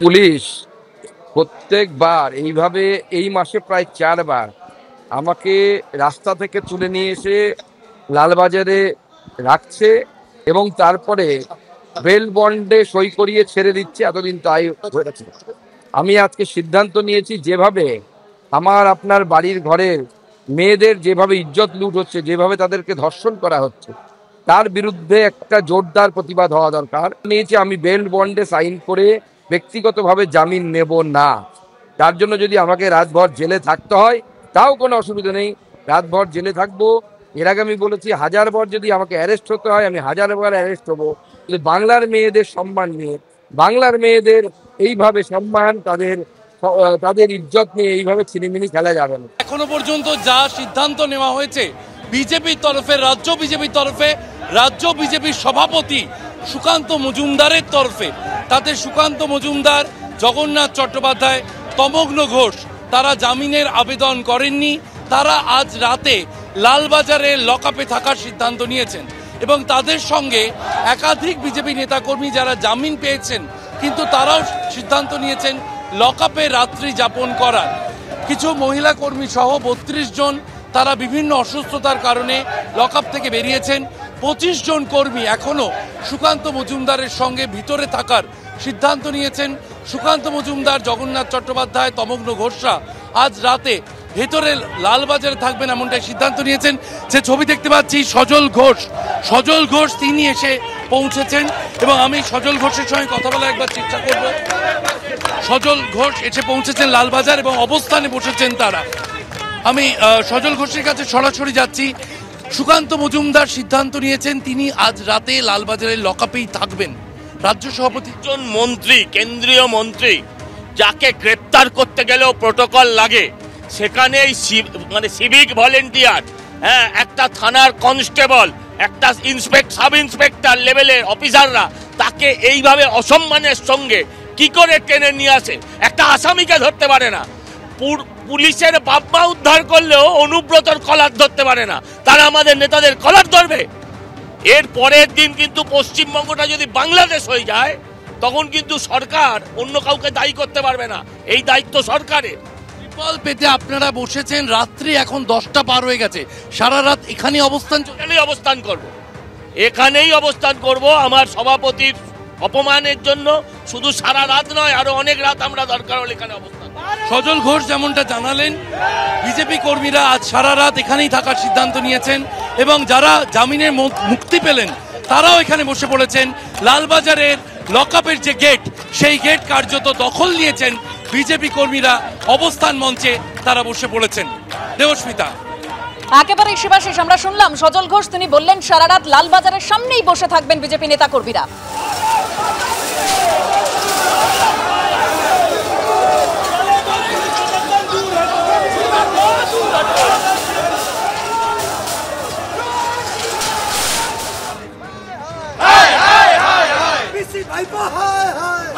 Police প্রত্যেকবার এইভাবে এই মাসে প্রায় 4 বার আমাকে রাস্তা থেকে তুলে নিয়ে এসে লালবাজারে রাখছে এবং তারপরে বেল বন্ডে সই করিয়ে ছেড়ে দিচ্ছে। এতদিন তাই হয়েছে। আমি আজকে সিদ্ধান্ত নিয়েছি, যেভাবে আমার আপনার বাড়ির ঘরের মেয়েদের যেভাবে ইজ্জত লুট হচ্ছে, যেভাবে তাদেরকে ধর্ষণ করা হচ্ছে, তার বিরুদ্ধে একটা জোরদার প্রতিবাদ হওয়া দরকার। নিয়েছি আমি বেল বন্ডে সাইন করে ব্যক্তিগতভাবে জামিন নেব না। তার জন্য যদি আমাকে রাতভর জেলে থাকতে হয় তাও কোনো অসুবিধা নেই, রাতভর জেলে থাকবো। এর আগে আমি বলেছি 1000 বার যদি আমাকে অ্যারেস্ট হতে হয় আমি 1000 বার অ্যারেস্ট হবো। কিন্তু বাংলার মেয়েদের সম্মান নিয়ে, বাংলার মেয়েদের এইভাবে সম্মান, তাদের ইজ্জত নিয়ে এইভাবে ছিনিমিনি খেলা যাবে না। এখনো পর্যন্ত যা সিদ্ধান্ত নেওয়া হয়েছে বিজেপির তরফে, রাজ্য বিজেপির তরফে, রাজ্য বিজেপির সভাপতি সুকান্ত মজুমদারের তরফে, তাতে সুকান্ত মজুমদার, জগন্নাথ চট্টোপাধ্যায়, তমগ্ন ঘোষ তারা জামিনের আবেদন করেননি। তারা আজ রাতে লালবাজারে লকআপে থাকার সিদ্ধান্ত নিয়েছেন এবং তাদের সঙ্গে একাধিক বিজেপি নেতাকর্মী যারা জামিন পেয়েছেন কিন্তু তারাও সিদ্ধান্ত নিয়েছেন লকআপে রাত্রি যাপন করার। কিছু মহিলা কর্মী সহ 32 জন তারা বিভিন্ন অসুস্থতার কারণে লকআপ থেকে বেরিয়েছেন। 25 জন কর্মী এখনো সুকান্ত মজুমদারের সঙ্গে ভিতরে থাকার সিদ্ধান্ত নিয়েছেন। সুকান্ত মজুমদার, জগন্নাথ চট্টোপাধ্যায়, তমগ্ন ঘোষরা আজ রাতে ভেতরে লালবাজারে থাকবেন এমনটাই সিদ্ধান্ত নিয়েছেন। যে ছবি দেখতে পাচ্ছি সজল ঘোষ তিনি এসে পৌঁছেছেন এবং আমি সজল ঘোষের সঙ্গে কথা বলার একবার চেষ্টা করব। সজল ঘোষ এসে পৌঁছেছেন লালবাজার এবং অবস্থানে বসেছেন তারা। আমি সজল ঘোষের কাছে সরাসরি যাচ্ছি। সুকান্ত মজুমদার সিদ্ধান্ত নিয়েছেন তিনি আজ রাতে লালবাজারের লকআপেই থাকবেন। রাজ্য সভাপতি, একজন মন্ত্রী, কেন্দ্রীয় মন্ত্রী, যাকে গ্রেপ্তার করতে গেলেও প্রোটোকল লাগে, সেখানে সিভিক ভলেন্টিয়ার, একটা থানার কনস্টেবল, একটা সাব ইন্সপেক্টর লেভেলের অফিসাররা তাকে এইভাবে অসম্মানের সঙ্গে কি করে টেনে নিয়ে আসে? একটা আসামিকে ধরতে পারে না। পুলিশের বাপমা উদ্ধার করলেও অনুব্রতর কলার ধরতে পারে না, তারা আমাদের নেতাদের কলার ধরবে। এর পরের দিন কিন্তু পশ্চিমবঙ্গটা যদি বাংলাদেশ হয়ে যায় তখন কিন্তু সরকার অন্য কাউকে দায়ী করতে পারবে না, এই দায়িত্ব সরকারের। ত্রিপল পেতে আপনারা বসেছেন, রাত্রি এখন 10টা পার হয়ে গেছে, সারা রাত এখানেই অবস্থান করব। আমার সভাপতির অপমানের জন্য শুধু সারা রাত নয়, আরো অনেক রাত আমরা দরকার হলে এখানে অবস্থান। সজল ঘোষ যেমনটা জানালেন, বিজেপি কর্মীরা আজ সারা রাত এখানেই থাকার সিদ্ধান্ত নিয়েছেন এবং যারা জামিনের মুক্তি পেলেন তারাও এখানে বসে পড়েছেন। লালবাজারের লকআপের যে গেট, সেই গেট কার্যত দখল নিয়েছেন বিজেপি কর্মীরা। অবস্থান মঞ্চে তারা বসে পড়েছেন। দেবস্মিতা, একেবারে শিবাশিস, আমরা শুনলাম সজল ঘোষ, তিনি বললেন সারা রাত লালবাজারের সামনেই বসে থাকবেন বিজেপি নেতা কর্মীরা। ভাইপো হায় হায়,